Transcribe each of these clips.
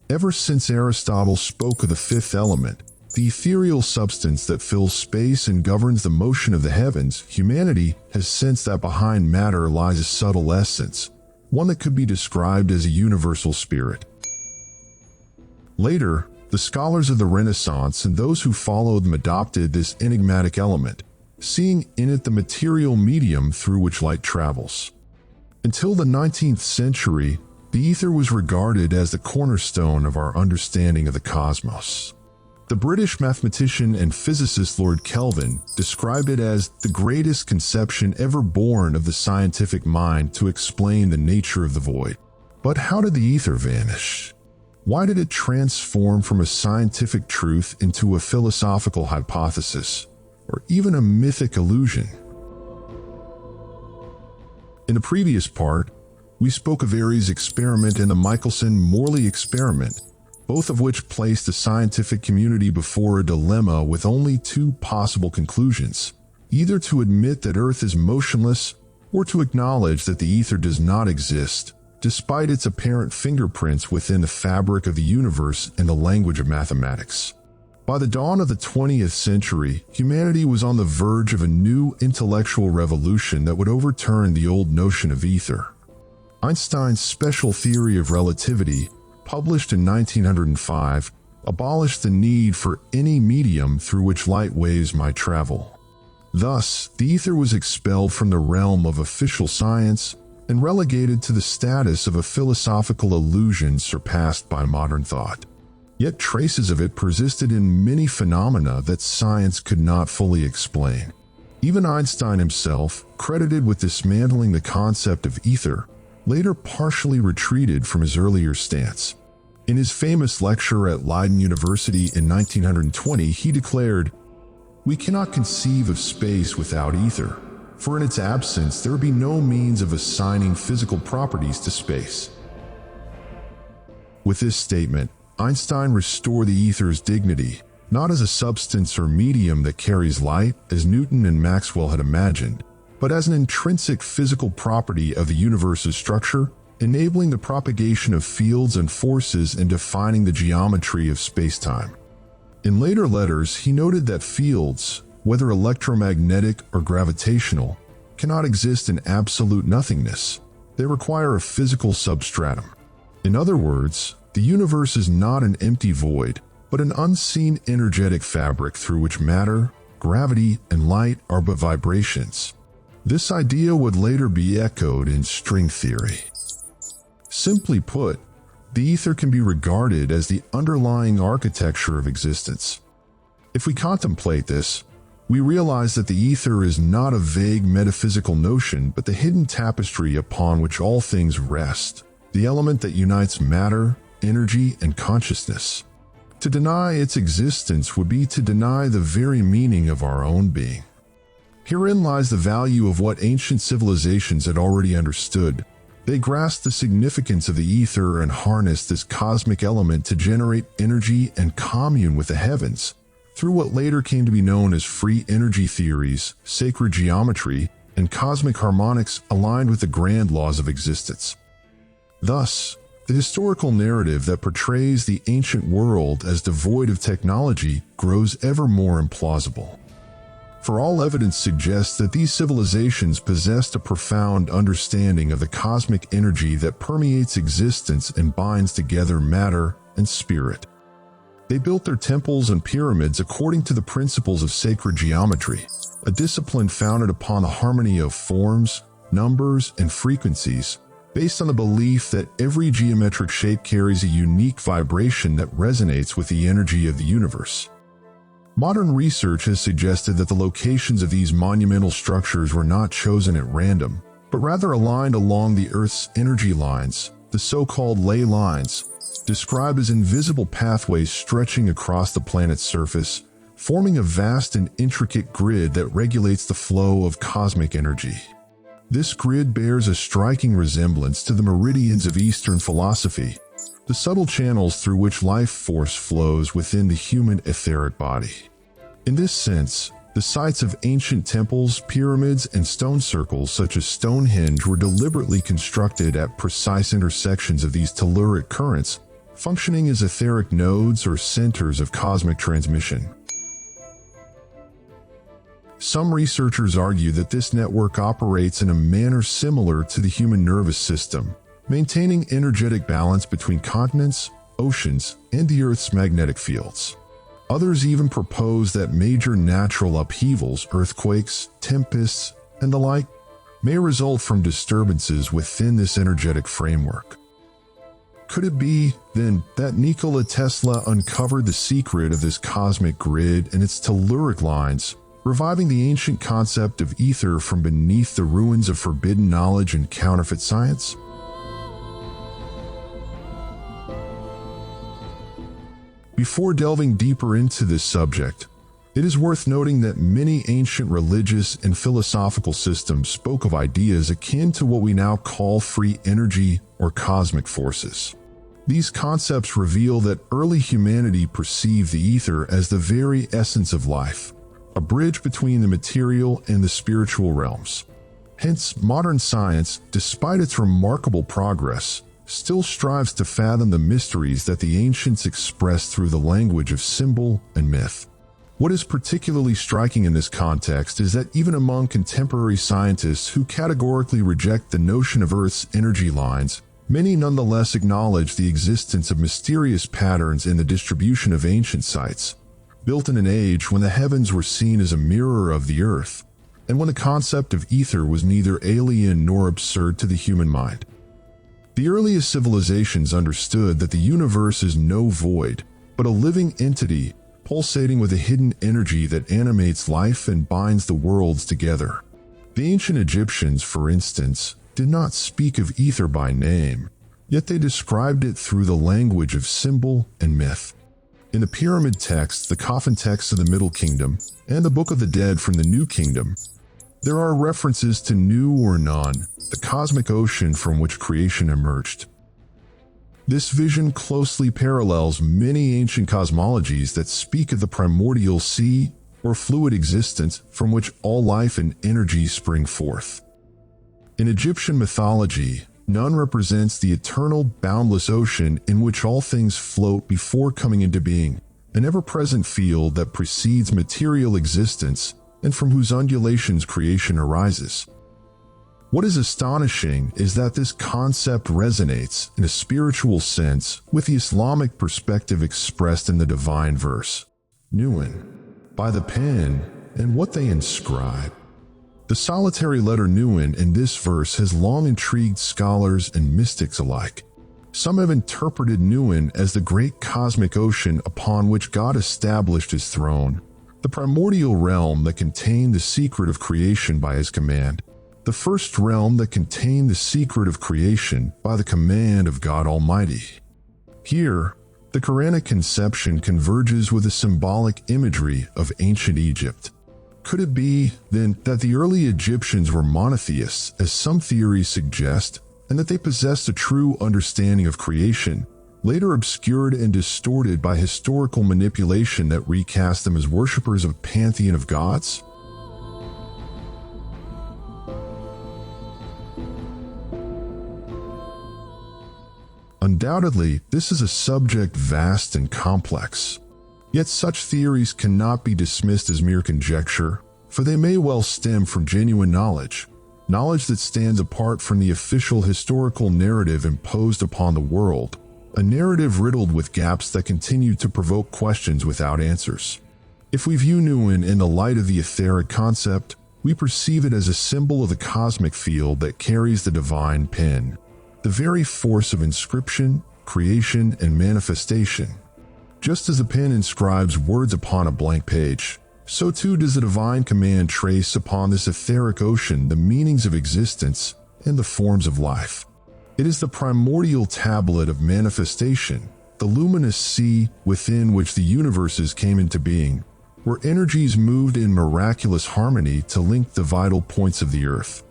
Ever since Aristotle spoke of the fifth element, the ethereal substance that fills space and governs the motion of the heavens, humanity has sensed that behind matter lies a subtle essence, one that could be described as a universal spirit. Later, the scholars of the Renaissance and those who followed them adopted this enigmatic element, seeing in it the material medium through which light travels. Until the 19th century, the ether was regarded as the cornerstone of our understanding of the cosmos. The British mathematician and physicist Lord Kelvin described it as the greatest conception ever born of the scientific mind to explain the nature of the void. But how did the ether vanish? Why did it transform from a scientific truth into a philosophical hypothesis, or even a mythic illusion? In the previous part, we spoke of Airy's experiment and the Michelson-Morley experiment, both of which placed the scientific community before a dilemma with only two possible conclusions: either to admit that Earth is motionless or to acknowledge that the ether does not exist, despite its apparent fingerprints within the fabric of the universe and the language of mathematics. By the dawn of the 20th century, humanity was on the verge of a new intellectual revolution that would overturn the old notion of ether. Einstein's special theory of relativity, published in 1905, abolished the need for any medium through which light waves might travel. Thus, the ether was expelled from the realm of official science and relegated to the status of a philosophical illusion surpassed by modern thought. Yet traces of it persisted in many phenomena that science could not fully explain. Even Einstein himself, credited with dismantling the concept of ether, later partially retreated from his earlier stance. In his famous lecture at Leiden University in 1920, he declared, "We cannot conceive of space without ether, for in its absence there would be no means of assigning physical properties to space." With this statement, Einstein restored the ether's dignity, not as a substance or medium that carries light, as Newton and Maxwell had imagined, but as an intrinsic physical property of the universe's structure, enabling the propagation of fields and forces and defining the geometry of space-time. In later letters, he noted that fields, whether electromagnetic or gravitational, cannot exist in absolute nothingness. They require a physical substratum. In other words, the universe is not an empty void, but an unseen energetic fabric through which matter, gravity, and light are but vibrations. This idea would later be echoed in string theory. Simply put, the ether can be regarded as the underlying architecture of existence. If we contemplate this, we realize that the ether is not a vague metaphysical notion, but the hidden tapestry upon which all things rest, the element that unites matter, energy, and consciousness. To deny its existence would be to deny the very meaning of our own being. Herein lies the value of what ancient civilizations had already understood. They grasped the significance of the ether and harnessed this cosmic element to generate energy and commune with the heavens, through what later came to be known as free energy theories, sacred geometry, and cosmic harmonics aligned with the grand laws of existence. Thus, the historical narrative that portrays the ancient world as devoid of technology grows ever more implausible. For all evidence suggests that these civilizations possessed a profound understanding of the cosmic energy that permeates existence and binds together matter and spirit. They built their temples and pyramids according to the principles of sacred geometry, a discipline founded upon the harmony of forms, numbers, and frequencies, based on the belief that every geometric shape carries a unique vibration that resonates with the energy of the universe. Modern research has suggested that the locations of these monumental structures were not chosen at random, but rather aligned along the Earth's energy lines, the so-called ley lines, described as invisible pathways stretching across the planet's surface, forming a vast and intricate grid that regulates the flow of cosmic energy. This grid bears a striking resemblance to the meridians of Eastern philosophy, the subtle channels through which life force flows within the human etheric body. In this sense, the sites of ancient temples, pyramids, and stone circles such as Stonehenge were deliberately constructed at precise intersections of these telluric currents, functioning as etheric nodes or centers of cosmic transmission. Some researchers argue that this network operates in a manner similar to the human nervous system, maintaining energetic balance between continents, oceans, and the Earth's magnetic fields. Others even propose that major natural upheavals, earthquakes, tempests, and the like, may result from disturbances within this energetic framework. Could it be, then, that Nikola Tesla uncovered the secret of this cosmic grid and its telluric lines, reviving the ancient concept of ether from beneath the ruins of forbidden knowledge and counterfeit science? Before delving deeper into this subject, it is worth noting that many ancient religious and philosophical systems spoke of ideas akin to what we now call free energy or cosmic forces. These concepts reveal that early humanity perceived the ether as the very essence of life, a bridge between the material and the spiritual realms. Hence, modern science, despite its remarkable progress, still strives to fathom the mysteries that the ancients expressed through the language of symbol and myth. What is particularly striking in this context is that even among contemporary scientists who categorically reject the notion of Earth's energy lines, many nonetheless acknowledge the existence of mysterious patterns in the distribution of ancient sites, built in an age when the heavens were seen as a mirror of the Earth, and when the concept of ether was neither alien nor absurd to the human mind. The earliest civilizations understood that the universe is no void, but a living entity pulsating with a hidden energy that animates life and binds the worlds together. The ancient Egyptians, for instance, did not speak of ether by name, yet they described it through the language of symbol and myth. In the pyramid texts, the coffin texts of the Middle Kingdom, and the Book of the Dead from the New Kingdom, there are references to Nu or Nun, the cosmic ocean from which creation emerged. This vision closely parallels many ancient cosmologies that speak of the primordial sea or fluid existence from which all life and energy spring forth. In Egyptian mythology, Nun represents the eternal, boundless ocean in which all things float before coming into being, an ever-present field that precedes material existence and from whose undulations creation arises. What is astonishing is that this concept resonates, in a spiritual sense, with the Islamic perspective expressed in the divine verse, Nu'un, by the pen and what they inscribe. The solitary letter Nu'un in this verse has long intrigued scholars and mystics alike. Some have interpreted Nu'un as the great cosmic ocean upon which God established his throne, the primordial realm that contained the secret of creation by his command, the first realm that contained the secret of creation by the command of God Almighty. Here, the Quranic conception converges with the symbolic imagery of ancient Egypt. Could it be, then, that the early Egyptians were monotheists, as some theories suggest, and that they possessed a true understanding of creation, later obscured and distorted by historical manipulation that recast them as worshippers of a pantheon of gods? Undoubtedly, this is a subject vast and complex. Yet such theories cannot be dismissed as mere conjecture, for they may well stem from genuine knowledge that stands apart from the official historical narrative imposed upon the world, a narrative riddled with gaps that continue to provoke questions without answers. If we view Nu'un in the light of the etheric concept, we perceive it as a symbol of the cosmic field that carries the divine pen, the very force of inscription, creation, and manifestation. Just as the pen inscribes words upon a blank page, so too does the divine command trace upon this etheric ocean the meanings of existence and the forms of life. It is the primordial tablet of manifestation, the luminous sea within which the universes came into being, where energies moved in miraculous harmony to link the vital points of the earth.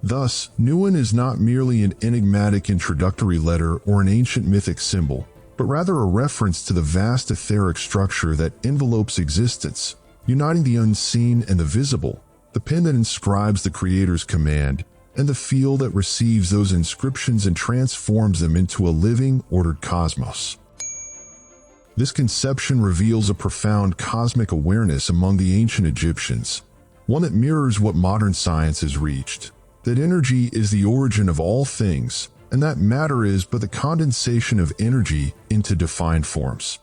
Thus, Nu'un is not merely an enigmatic introductory letter or an ancient mythic symbol, but rather a reference to the vast etheric structure that envelopes existence, uniting the unseen and the visible, the pen that inscribes the Creator's command, and the field that receives those inscriptions and transforms them into a living, ordered cosmos. This conception reveals a profound cosmic awareness among the ancient Egyptians, one that mirrors what modern science has reached, that energy is the origin of all things, and that matter is but the condensation of energy into defined forms.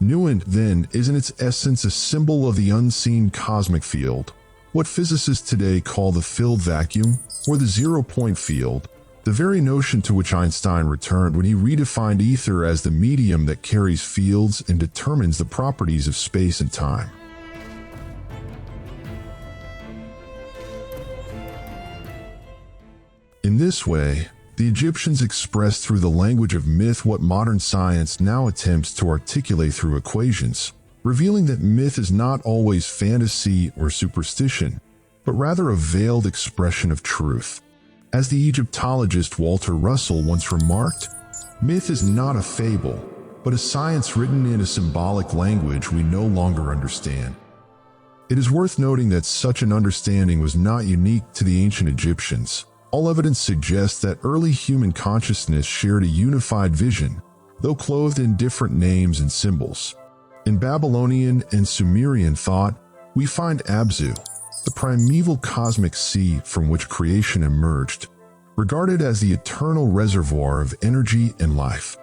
Nuance, then, is in its essence a symbol of the unseen cosmic field, what physicists today call the filled vacuum or the zero-point field, the very notion to which Einstein returned when he redefined ether as the medium that carries fields and determines the properties of space and time. In this way, the Egyptians expressed through the language of myth what modern science now attempts to articulate through equations, revealing that myth is not always fantasy or superstition, but rather a veiled expression of truth. As the Egyptologist Walter Russell once remarked, myth is not a fable, but a science written in a symbolic language we no longer understand. It is worth noting that such an understanding was not unique to the ancient Egyptians. All evidence suggests that early human consciousness shared a unified vision, though clothed in different names and symbols. In Babylonian and Sumerian thought, we find Abzu, the primeval cosmic sea from which creation emerged, regarded as the eternal reservoir of energy and life.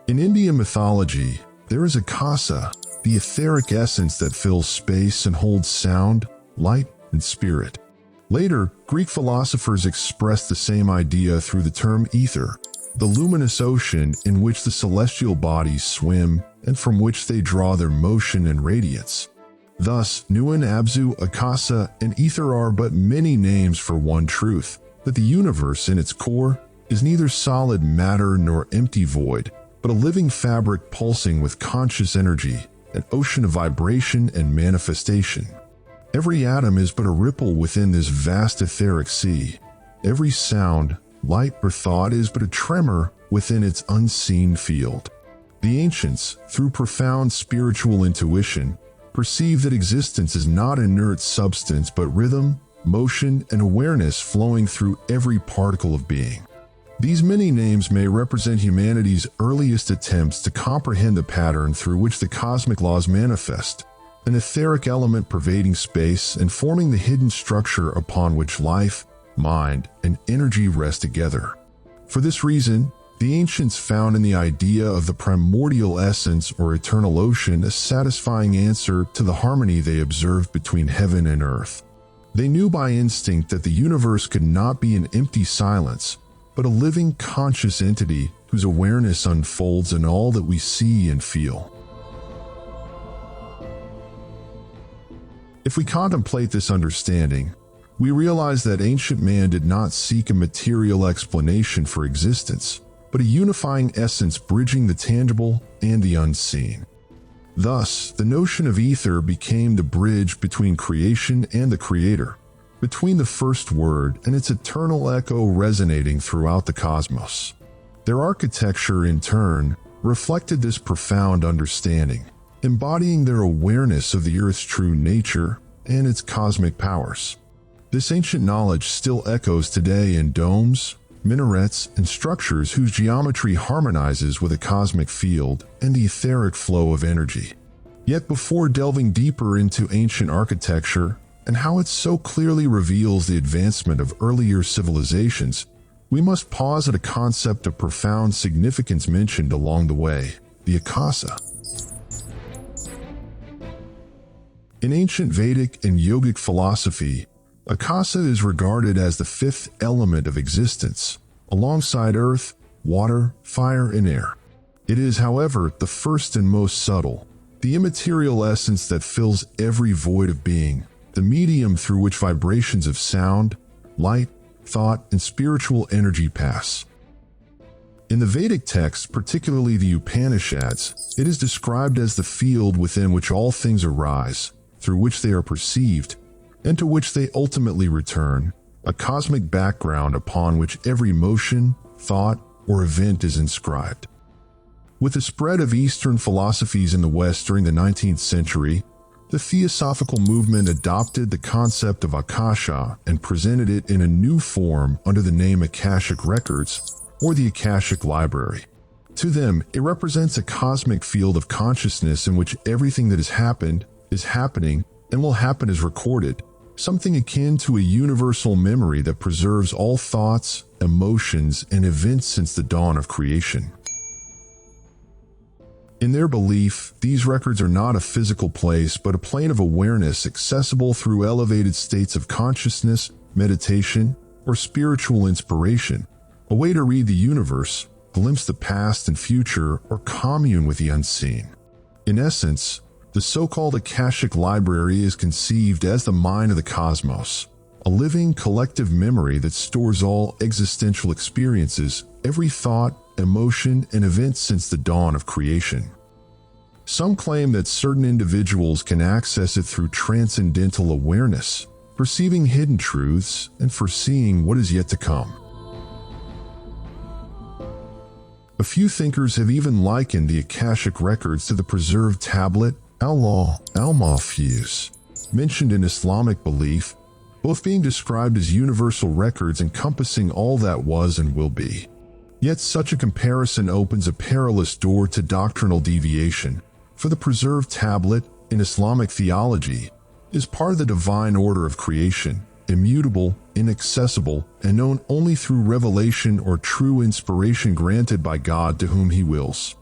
In Indian mythology, there is Akasa, the etheric essence that fills space and holds sound, light, and spirit. Later, Greek philosophers expressed the same idea through the term ether, the luminous ocean in which the celestial bodies swim and from which they draw their motion and radiance. Thus, Nuan, Abzu, Akasa, and ether are but many names for one truth, that the universe in its core is neither solid matter nor empty void, but a living fabric pulsing with conscious energy, an ocean of vibration and manifestation. Every atom is but a ripple within this vast etheric sea. Every sound, light, or thought is but a tremor within its unseen field. The ancients, through profound spiritual intuition, perceive that existence is not inert substance but rhythm, motion, and awareness flowing through every particle of being. These many names may represent humanity's earliest attempts to comprehend the pattern through which the cosmic laws manifest, an etheric element pervading space and forming the hidden structure upon which life, mind, and energy rest together. For this reason, the ancients found in the idea of the primordial essence or eternal ocean a satisfying answer to the harmony they observed between heaven and earth. They knew by instinct that the universe could not be an empty silence, but a living conscious entity whose awareness unfolds in all that we see and feel. If we contemplate this understanding, we realize that ancient man did not seek a material explanation for existence, but a unifying essence bridging the tangible and the unseen. Thus, the notion of ether became the bridge between creation and the creator, between the first word and its eternal echo resonating throughout the cosmos. Their architecture, in turn, reflected this profound understanding, embodying their awareness of the Earth's true nature and its cosmic powers. This ancient knowledge still echoes today in domes, minarets, and structures whose geometry harmonizes with a cosmic field and the etheric flow of energy. Yet before delving deeper into ancient architecture and how it so clearly reveals the advancement of earlier civilizations, we must pause at a concept of profound significance mentioned along the way, the Akasa. In ancient Vedic and yogic philosophy, Akasa is regarded as the fifth element of existence, alongside earth, water, fire, and air. It is, however, the first and most subtle, the immaterial essence that fills every void of being, the medium through which vibrations of sound, light, thought, and spiritual energy pass. In the Vedic texts, particularly the Upanishads, it is described as the field within which all things arise, through which they are perceived, and to which they ultimately return, a cosmic background upon which every motion, thought, or event is inscribed. With the spread of Eastern philosophies in the West during the 19th century, the Theosophical movement adopted the concept of Akasha and presented it in a new form under the name Akashic Records, or the Akashic Library. To them, it represents a cosmic field of consciousness in which everything that has happened, is happening, and will happen is recorded, something akin to a universal memory that preserves all thoughts, emotions, and events since the dawn of creation. In their belief, these records are not a physical place but a plane of awareness accessible through elevated states of consciousness, meditation, or spiritual inspiration, a way to read the universe, glimpse the past and future, or commune with the unseen. In essence, the so-called Akashic Library is conceived as the mind of the cosmos, a living collective memory that stores all existential experiences, every thought, emotion, and event since the dawn of creation. Some claim that certain individuals can access it through transcendental awareness, perceiving hidden truths and foreseeing what is yet to come. A few thinkers have even likened the Akashic records to the preserved tablet, al-Mahfuz, mentioned in Islamic belief, both being described as universal records encompassing all that was and will be. Yet such a comparison opens a perilous door to doctrinal deviation, for the preserved tablet, in Islamic theology, is part of the divine order of creation, immutable, inaccessible, and known only through revelation or true inspiration granted by God to whom He wills.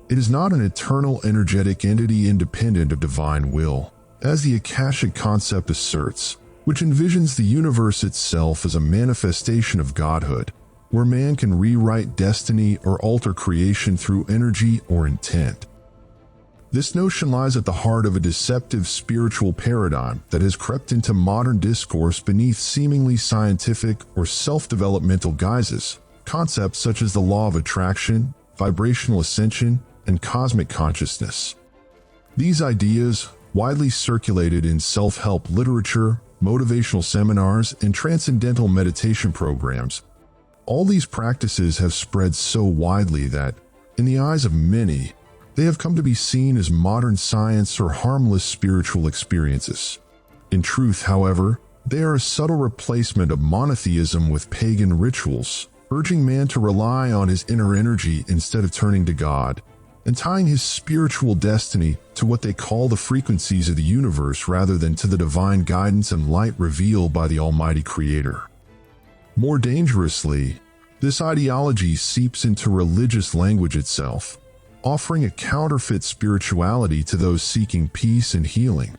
It is not an eternal energetic entity independent of divine will, as the Akashic concept asserts, which envisions the universe itself as a manifestation of Godhood, where man can rewrite destiny or alter creation through energy or intent. This notion lies at the heart of a deceptive spiritual paradigm that has crept into modern discourse beneath seemingly scientific or self-developmental guises. Concepts such as the law of attraction, vibrational ascension, and cosmic consciousness. These ideas, widely circulated in self-help literature, motivational seminars, and transcendental meditation programs, all these practices have spread so widely that, in the eyes of many, they have come to be seen as modern science or harmless spiritual experiences. In truth, however, they are a subtle replacement of monotheism with pagan rituals, urging man to rely on his inner energy instead of turning to God, and tying his spiritual destiny to what they call the frequencies of the universe rather than to the divine guidance and light revealed by the Almighty Creator. More dangerously, this ideology seeps into religious language itself, offering a counterfeit spirituality to those seeking peace and healing.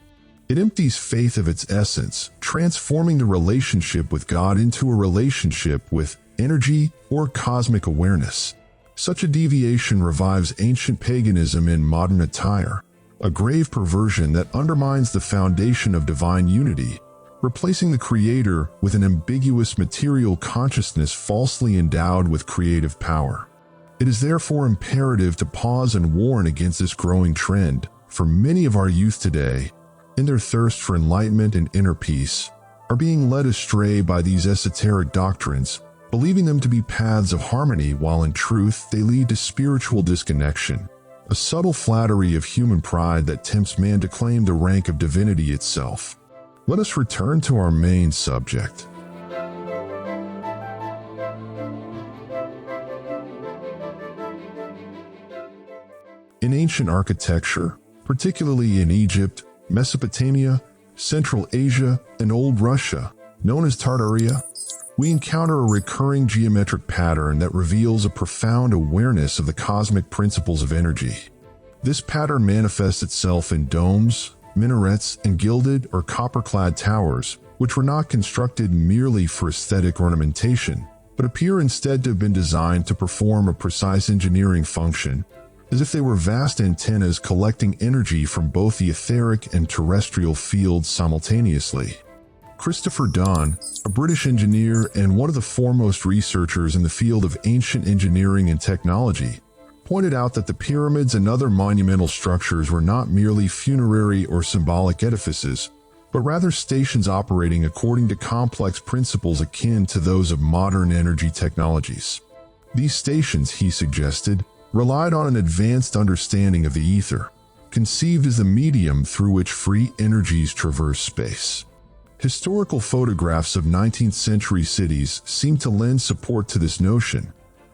It empties faith of its essence, transforming the relationship with God into a relationship with energy or cosmic awareness. Such a deviation revives ancient paganism in modern attire, a grave perversion that undermines the foundation of divine unity, replacing the Creator with an ambiguous material consciousness falsely endowed with creative power. It is therefore imperative to pause and warn against this growing trend, for many of our youth today, in their thirst for enlightenment and inner peace, are being led astray by these esoteric doctrines, believing them to be paths of harmony while in truth they lead to spiritual disconnection, a subtle flattery of human pride that tempts man to claim the rank of divinity itself. Let us return to our main subject. In ancient architecture, particularly in Egypt, Mesopotamia, Central Asia, and Old Russia, known as Tartaria, we encounter a recurring geometric pattern that reveals a profound awareness of the cosmic principles of energy. This pattern manifests itself in domes, minarets, and gilded or copper-clad towers, which were not constructed merely for aesthetic ornamentation, but appear instead to have been designed to perform a precise engineering function, as if they were vast antennas collecting energy from both the etheric and terrestrial fields simultaneously. Christopher Dunn, a British engineer and one of the foremost researchers in the field of ancient engineering and technology, pointed out that the pyramids and other monumental structures were not merely funerary or symbolic edifices, but rather stations operating according to complex principles akin to those of modern energy technologies. These stations, he suggested, relied on an advanced understanding of the ether, conceived as the medium through which free energies traverse space. Historical photographs of 19th-century cities seem to lend support to this notion,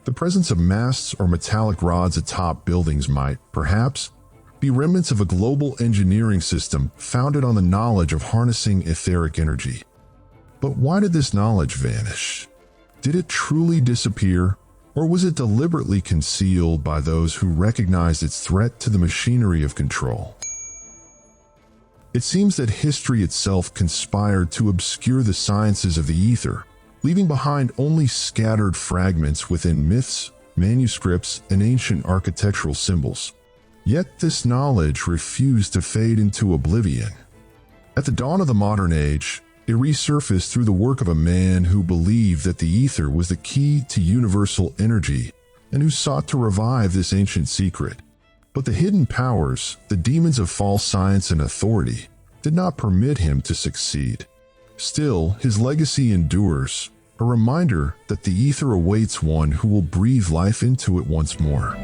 The presence of masts or metallic rods atop buildings might, perhaps, be remnants of a global engineering system founded on the knowledge of harnessing etheric energy. But why did this knowledge vanish? Did it truly disappear, or was it deliberately concealed by those who recognized its threat to the machinery of control? It seems that history itself conspired to obscure the sciences of the ether, leaving behind only scattered fragments within myths, manuscripts, and ancient architectural symbols. Yet this knowledge refused to fade into oblivion. At the dawn of the modern age, it resurfaced through the work of a man who believed that the ether was the key to universal energy and who sought to revive this ancient secret. But the hidden powers, the demons of false science and authority, did not permit him to succeed. Still, his legacy endures, a reminder that the ether awaits one who will breathe life into it once more.